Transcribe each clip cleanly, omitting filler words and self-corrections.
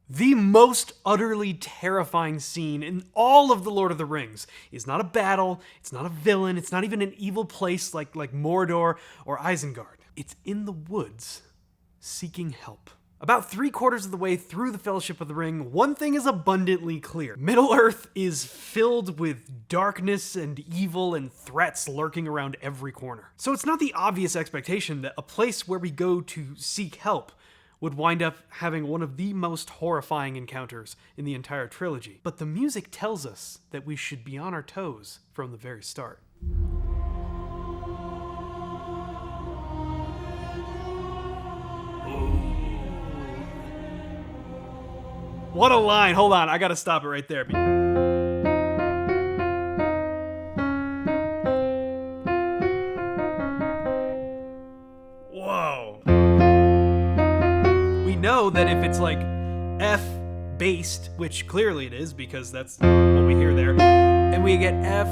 The most utterly terrifying scene in all of The Lord of the Rings is not a battle, it's not a villain, it's not even an evil place like Mordor or Isengard. It's in the woods, seeking help. About 3/4 of the way through the Fellowship of the Ring, one thing is abundantly clear. Middle-earth is filled with darkness and evil and threats lurking around every corner. So it's not the obvious expectation that a place where we go to seek help would wind up having one of the most horrifying encounters in the entire trilogy. But the music tells us that we should be on our toes from the very start. What a line! Hold on, I gotta stop it right there. Whoa. We know that if it's like F based, which clearly it is because that's what we hear there, and we get F,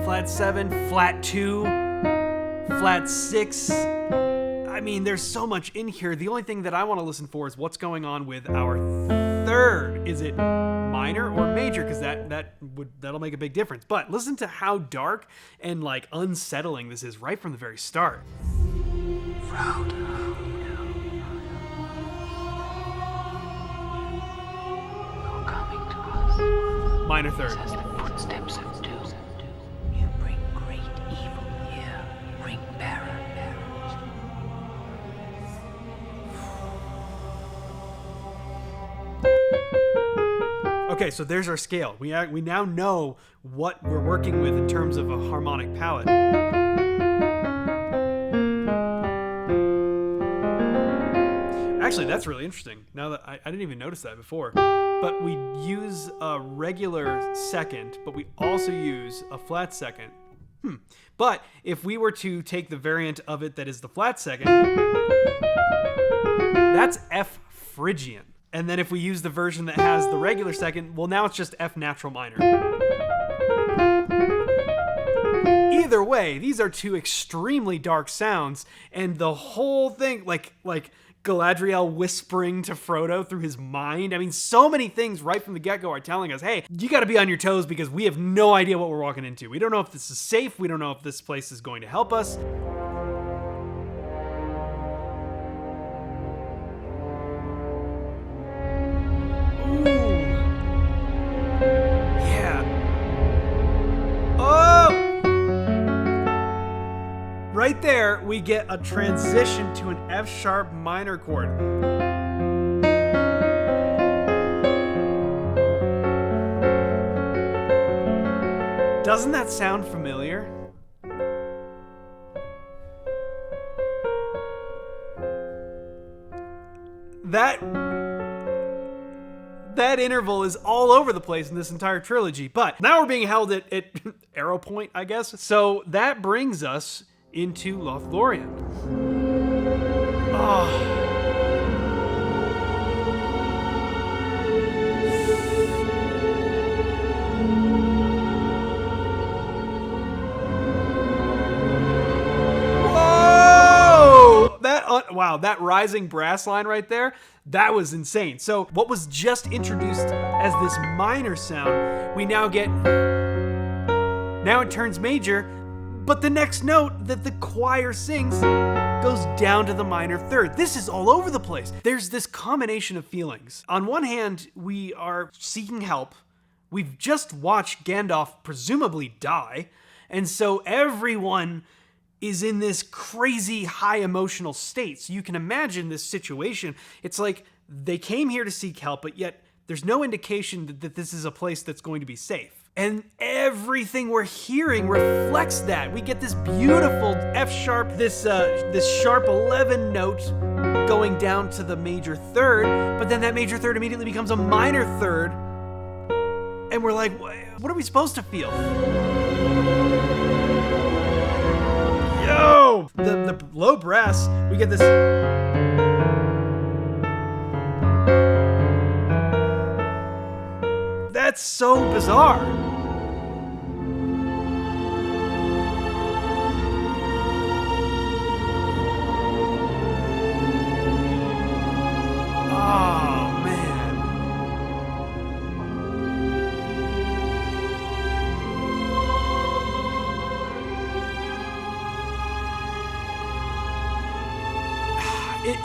flat 7, flat 2, flat 6. I mean, there's so much in here. The only thing that I want to listen for is what's going on with our third. Is it minor or major? Because that'll make a big difference. But listen to how dark and like unsettling this is right from the very start. Frodo, you're coming to us. Minor third. As the footsteps of doom. You bring great evil here. Ring bearer. Okay, so there's our scale. We now know what we're working with in terms of a harmonic palette. Actually, that's really interesting. Now that I didn't even notice that before. But we use a regular second, but we also use a flat second. But if we were to take the variant of it that is the flat second, that's F Phrygian. And then if we use the version that has the regular second, well, now it's just F natural minor. Either way, these are two extremely dark sounds, and the whole thing, like Galadriel whispering to Frodo through his mind. I mean, so many things right from the get-go are telling us, hey, you got to be on your toes because we have no idea what we're walking into. We don't know if this is safe. We don't know if this place is going to help us. Right there, we get a transition to an F sharp minor chord. Doesn't that sound familiar? That interval is all over the place in this entire trilogy, but now we're being held at arrow point, I guess. So that brings us into Lothlórien. Whoa! That rising brass line right there, that was insane. So what was just introduced as this minor sound, we now get, now it turns major, but the next note that the choir sings goes down to the minor third. This is all over the place. There's this combination of feelings. On one hand, we are seeking help. We've just watched Gandalf presumably die, and so everyone is in this crazy high emotional state. So you can imagine this situation. It's like they came here to seek help, but yet there's no indication that this is a place that's going to be safe. And everything we're hearing reflects that. We get this beautiful F sharp, this sharp 11 note going down to the major third, but then that major third immediately becomes a minor third. And we're like, what are we supposed to feel? Yo! The low brass, we get this. That's so bizarre. Oh, man.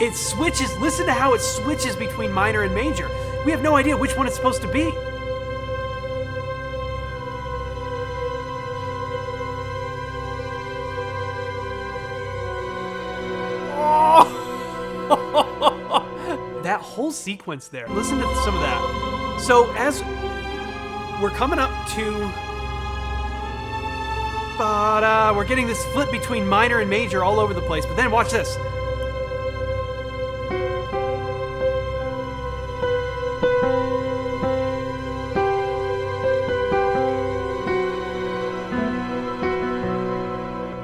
It switches. Listen to how it switches between minor and major. We have no idea which one it's supposed to be. That whole sequence there. Listen to some of that. So as we're coming up to... we're getting this flip between minor and major all over the place. But then watch this.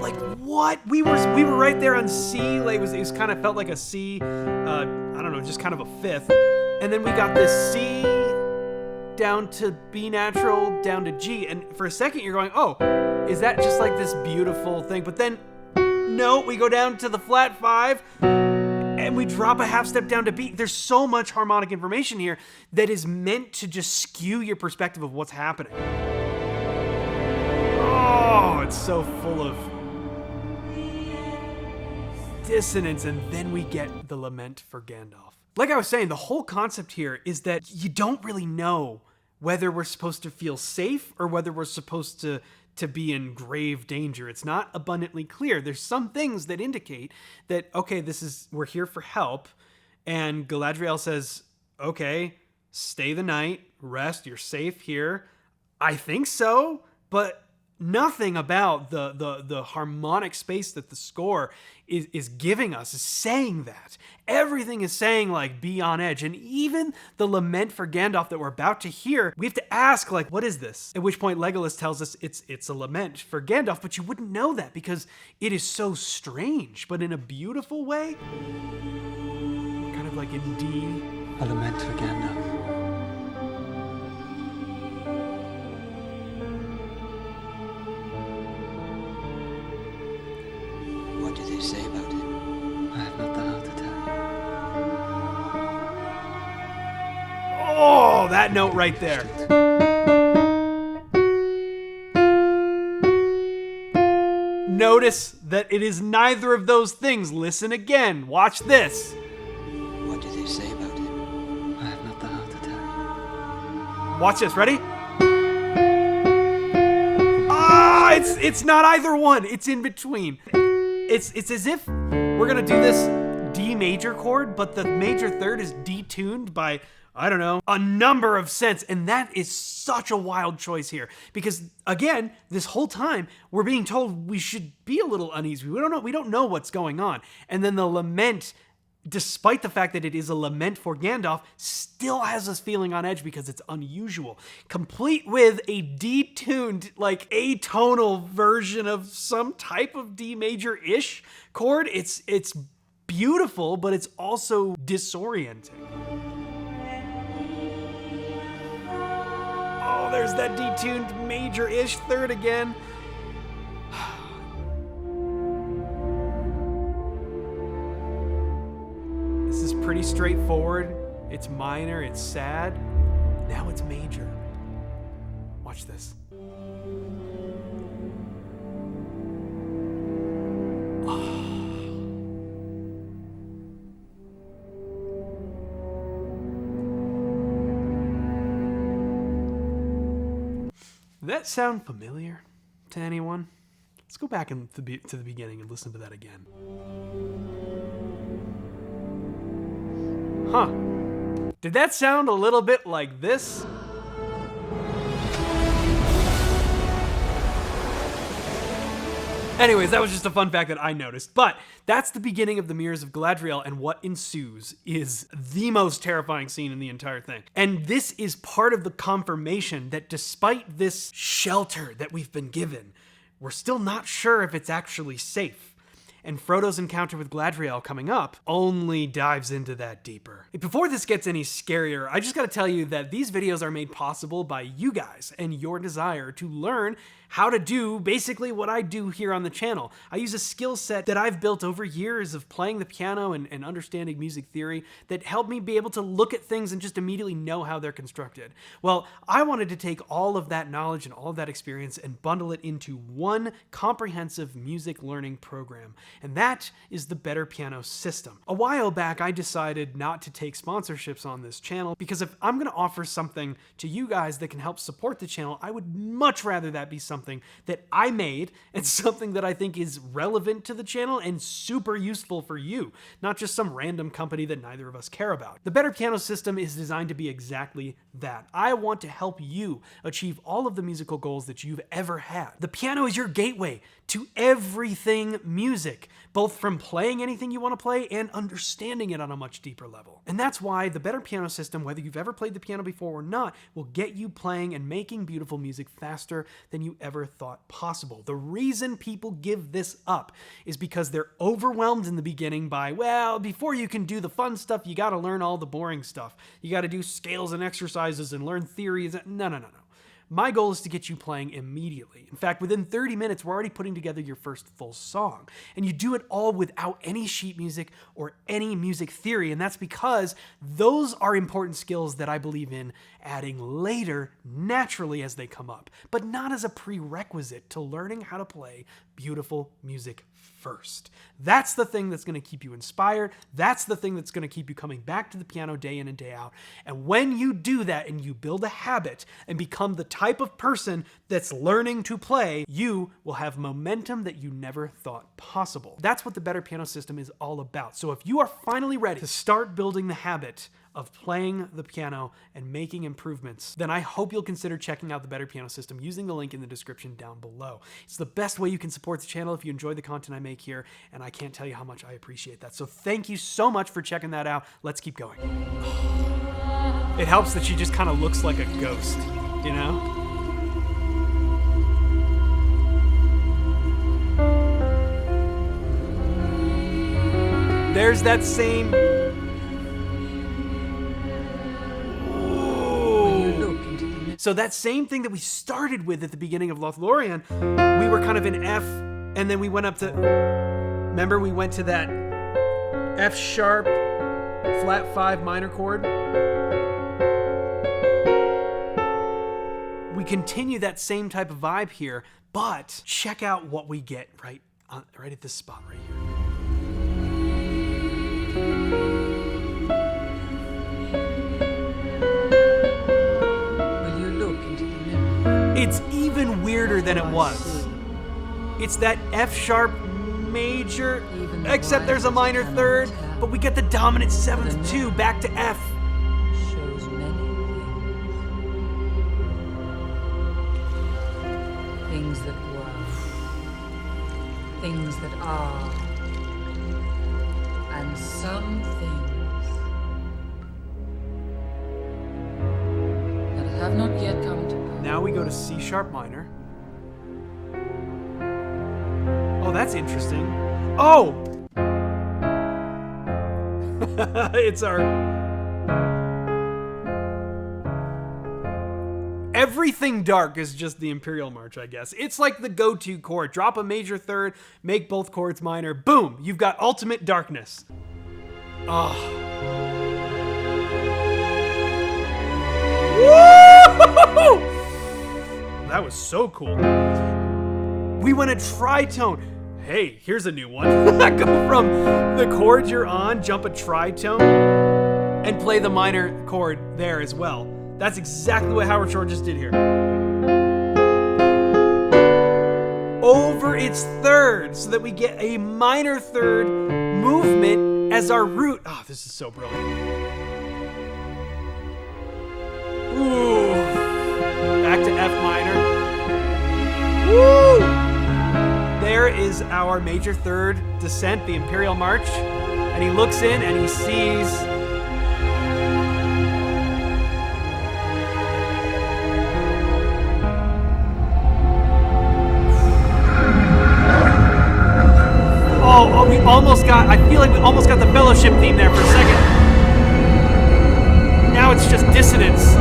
Like, what? We were right there on C. Like, it was kind of felt like a C. I don't know, just kind of a fifth. And then we got this C down to B natural, down to G. And for a second you're going, oh, is that just like this beautiful thing? But then, no, we go down to the flat 5 and we drop a half step down to B. There's so much harmonic information here that is meant to just skew your perspective of what's happening. Oh, it's so full of dissonance, and then we get the lament for Gandalf. Like I was saying, the whole concept here is that you don't really know whether we're supposed to feel safe or whether we're supposed to be in grave danger. It's not abundantly clear. There's some things that indicate that, okay, we're here for help, and Galadriel says, okay, stay the night, rest, you're safe here. I think so, but nothing about the harmonic space that the score is giving us is saying that. Everything is saying, like, be on edge. And even the lament for Gandalf that we're about to hear, we have to ask, like, what is this? At which point Legolas tells us it's a lament for Gandalf, but you wouldn't know that because it is so strange, but in a beautiful way. Kind of like in D. A lament for Gandalf. What do they say about him? I have not the heart to tell you. Oh, that note right there. Notice that it is neither of those things. Listen again. Watch this. What do they say about him? I have not the heart to tell you. Watch this. Ready? Ah, it's not either one. It's in between. It's as if we're gonna do this D major chord, but the major third is detuned by, I don't know, a number of cents. And that is such a wild choice here. Because again, this whole time we're being told we should be a little uneasy. We don't know what's going on. And then the lament, despite the fact that it is a lament for Gandalf, still has us feeling on edge because it's unusual. Complete with a detuned, like atonal version of some type of D major-ish chord. It's beautiful, but it's also disorienting. Oh, there's that detuned major-ish third again. This is pretty straightforward. It's minor, it's sad. Now it's major. Watch this. Does that sound familiar to anyone? Let's go back to the beginning and listen to that again. Huh. Did that sound a little bit like this? Anyways, that was just a fun fact that I noticed. But that's the beginning of the Mirrors of Galadriel, and what ensues is the most terrifying scene in the entire thing. And this is part of the confirmation that despite this shelter that we've been given, we're still not sure if it's actually safe. And Frodo's encounter with Galadriel coming up only dives into that deeper. Before this gets any scarier, I just gotta tell you that these videos are made possible by you guys and your desire to learn how to do basically what I do here on the channel. I use a skill set that I've built over years of playing the piano and understanding music theory that helped me be able to look at things and just immediately know how they're constructed. Well, I wanted to take all of that knowledge and all of that experience and bundle it into one comprehensive music learning program. and that is the Better Piano System. A while back, I decided not to take sponsorships on this channel because if I'm going to offer something to you guys that can help support the channel, I would much rather that be something that I made and something that I think is relevant to the channel and super useful for you, not just some random company that neither of us care about. The Better Piano System is designed to be exactly that. I want to help you achieve all of the musical goals that you've ever had. The piano is your gateway to everything music, both from playing anything you want to play and understanding it on a much deeper level. And that's why the Better Piano System, whether you've ever played the piano before or not, will get you playing and making beautiful music faster than you ever thought possible. The reason people give this up is because they're overwhelmed in the beginning by, well, before you can do the fun stuff, you got to learn all the boring stuff. You got to do scales and exercises and learn theories. No. My goal is to get you playing immediately. In fact, within 30 minutes, we're already putting together your first full song. And you do it all without any sheet music or any music theory. And that's because those are important skills that I believe in adding later, naturally as they come up, but not as a prerequisite to learning how to play beautiful music first. That's the thing that's going to keep you inspired. That's the thing that's going to keep you coming back to the piano day in and day out. And when you do that and you build a habit and become the type of person that's learning to play, you will have momentum that you never thought possible. That's what the Better Piano System is all about. So if you are finally ready to start building the habit of playing the piano and making improvements, then I hope you'll consider checking out the Better Piano System using the link in the description down below. It's the best way you can support the channel if you enjoy the content I make here, and I can't tell you how much I appreciate that. So thank you so much for checking that out. Let's keep going. It helps that she just kind of looks like a ghost, you know? There's that same... So that same thing that we started with at the beginning of Lothlórien, we were kind of in F, and then we went up to, remember we went to that F sharp, flat 5 minor chord? We continue that same type of vibe here, but check out what we get right at this spot right here. It's even weirder than it was. It's that F sharp major, except there's a minor third, but we get the dominant 7th too, back to F. Shows many things. Things that were, things that are, and some things that have not yet come to pass. Now we go to C sharp minor. Oh, that's interesting. Oh! It's our... Everything dark is just the Imperial March, I guess. It's like the go-to chord. Drop a major third, make both chords minor. Boom! You've got ultimate darkness. Oh. Woo! That was so cool. We went a tritone. Hey, here's a new one. Go from the chord you're on, jump a tritone, and play the minor chord there as well. That's exactly what Howard Shore just did here. Over its third, so that we get a minor third movement as our root. Oh, this is so brilliant. Ooh. Back to F minor. Woo! There is our major third descent, the Imperial March. And he looks in and he sees... Oh, we almost got... I feel like we almost got the Fellowship theme there for a second. Now it's just dissonance.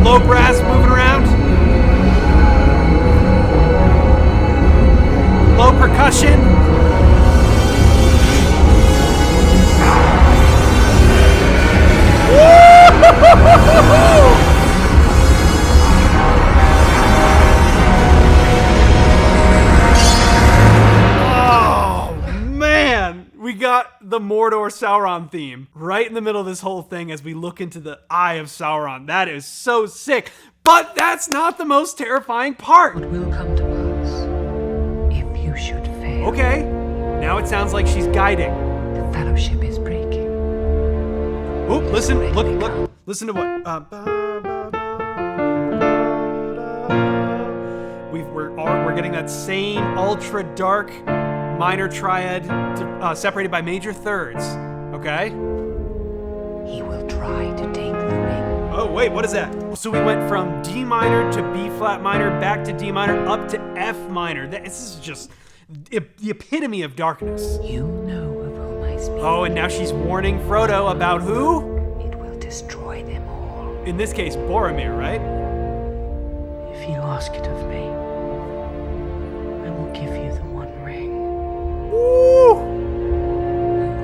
Low brass moving around. Low percussion. Woo! the Mordor Sauron theme right in the middle of this whole thing as we look into the eye of Sauron. That is so sick. But that's not the most terrifying part. What will come to pass if you should fail? Okay, now it sounds like she's guiding. The fellowship is breaking. Oh, listen, look, listen to what? We're getting that same ultra dark minor triad separated by major thirds. Okay. He will try to take the ring. Oh wait, what is that? So we went from D minor to B flat minor, back to D minor, up to F minor. This is just the epitome of darkness. You know of whom I speak. Oh, and now she's warning Frodo about who? It will destroy them all. In this case, Boromir, right? If you ask it of me, I will give you the One Ring. Ooh!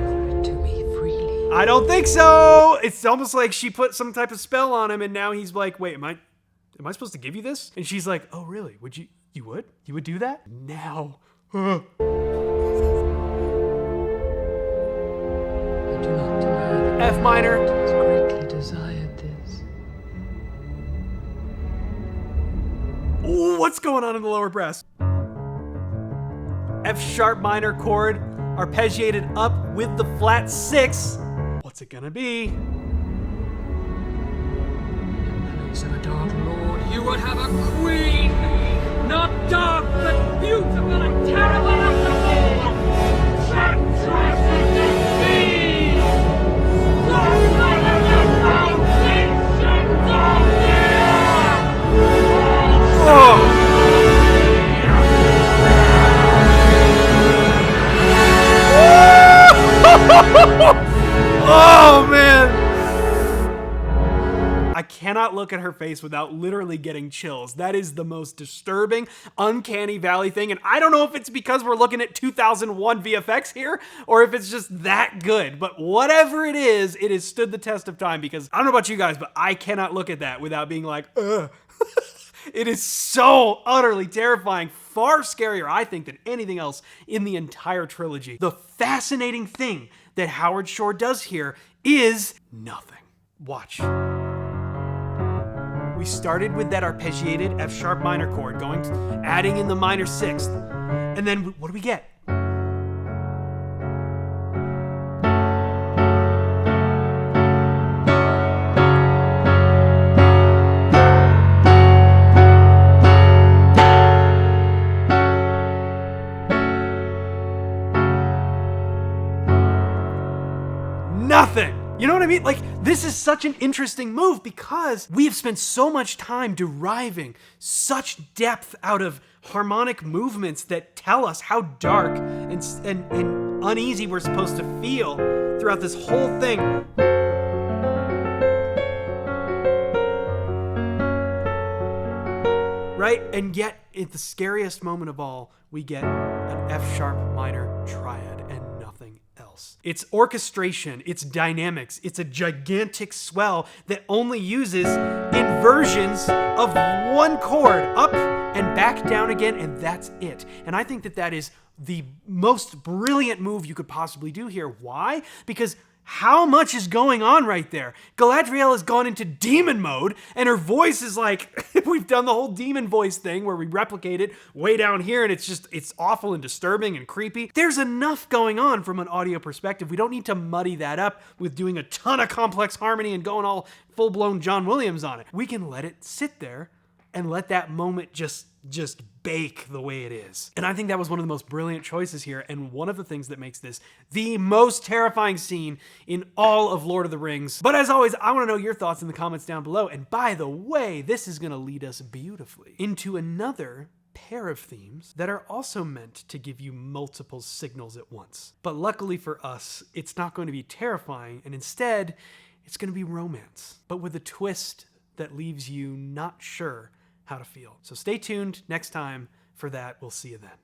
Offer it to me freely. I don't think so. It's almost like she put some type of spell on him, and now he's like, "Wait, am I supposed to give you this?" And she's like, "Oh, really? Would you? You would do that now?" I do not deny that F minor. has greatly desired this. Ooh, what's going on in the lower brass? F sharp minor chord, arpeggiated up with the flat 6. What's it gonna be? In the place of a dark lord, you would have a queen! Not dark, but beautiful and terrible as the moon! Treacherous as the sea! Lost under the foundations of the earth! Oh! Oh man! I cannot look at her face without literally getting chills. That is the most disturbing, uncanny valley thing, and I don't know if it's because we're looking at 2001 VFX here, or if it's just that good, but whatever it has stood the test of time, because I don't know about you guys, but I cannot look at that without being like, ugh. It is so utterly terrifying, far scarier, I think, than anything else in the entire trilogy. The fascinating thing that Howard Shore does here is nothing. Watch. We started with that arpeggiated F sharp minor chord, adding in the minor 6th, and then what do we get? Nothing. You know what I mean? Like, this is such an interesting move because we have spent so much time deriving such depth out of harmonic movements that tell us how dark and uneasy we're supposed to feel throughout this whole thing. Right? And yet, at the scariest moment of all, we get an F sharp minor triad and nothing else. It's orchestration, it's dynamics, it's a gigantic swell that only uses inversions of one chord up and back down again, and that's it. And I think that is the most brilliant move you could possibly do here. Why? Because how much is going on right there? Galadriel has gone into demon mode, and her voice is like, we've done the whole demon voice thing where we replicate it way down here, and it's awful and disturbing and creepy. There's enough going on from an audio perspective. We don't need to muddy that up with doing a ton of complex harmony and going all full-blown John Williams on it. We can let it sit there and let that moment just bake the way it is. And I think that was one of the most brilliant choices here, and one of the things that makes this the most terrifying scene in all of Lord of the Rings. But as always, I want to know your thoughts in the comments down below. And by the way, this is going to lead us beautifully into another pair of themes that are also meant to give you multiple signals at once. But luckily for us, it's not going to be terrifying, and instead, it's going to be romance, but with a twist that leaves you not sure how to feel. So stay tuned next time for that. We'll see you then.